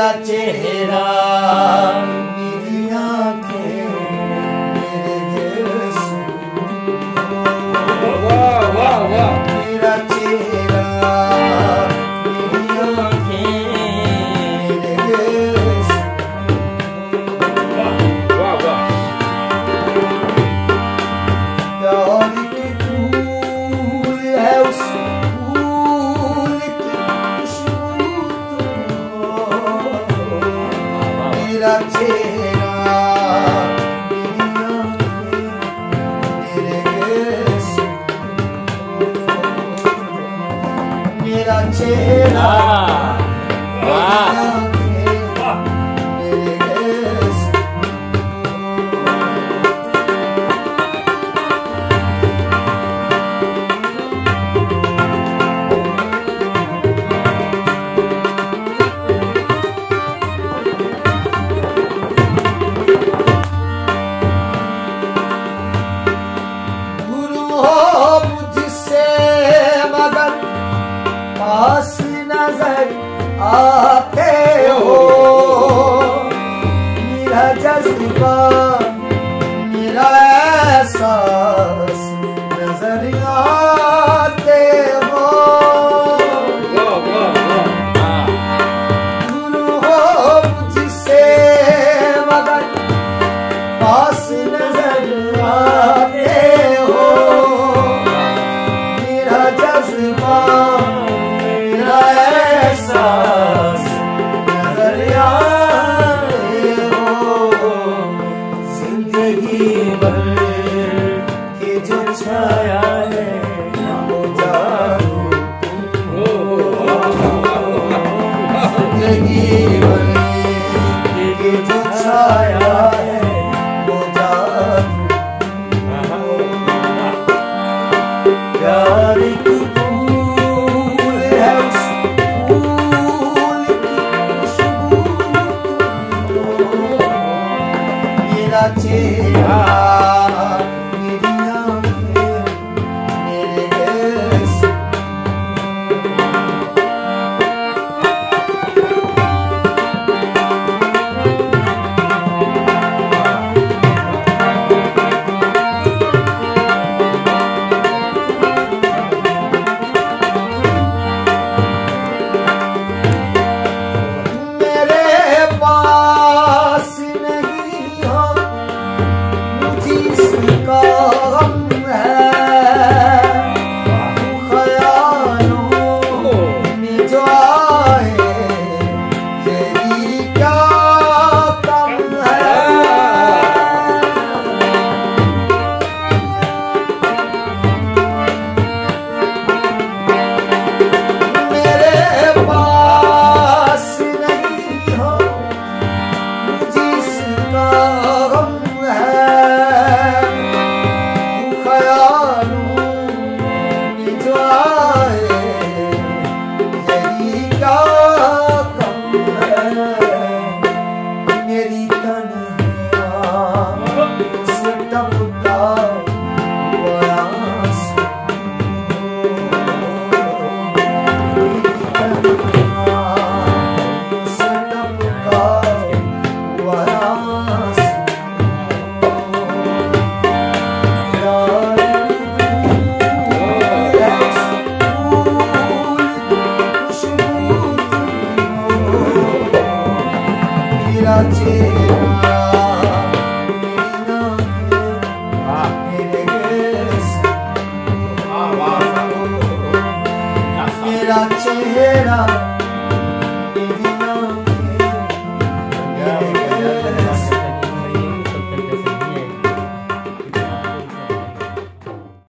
मेरा चेहरा मेरी आंखें मेरे देश वाह वाह वाह मेरा चेहरा मेरी आंखें मेरे देश वाह वाह प्यार के फूल है उस फूल की खुशबू मेरा चेहरा मेरी आंखें मेरे देश मेरा चेहरा वाह मेरी आंखें मेरे देश मुझसे मगर पास नजर आते हो मेरा जज्बा मेरा एहसास नजर आते हो वाह वाह वाह दूर हो मुझसे मगर पास नजर आते हो मेरा जज्बा मेरा एहसास नजर आते हो जिंदगी भर की जो छाया है वो जादू जिंदगी भर की जो छाया है वो जादू प्यार की फूल है उस फूल की खुशबू मेरा चेहरा मेरी आंखें मेरे देश मेरे पास नहीं हो जिसका गम है ख्यालों में जो आए यही क्या कम है मेरे पास नहीं हो जिसका गम है ख्यालों में जो आए यही क्या कम है मेरी तन्हाइयाँ से टपका हुआ आंसू मेरा चेहरा मेरी आंखें मेरे देश वाह वाह मेरा चेहरा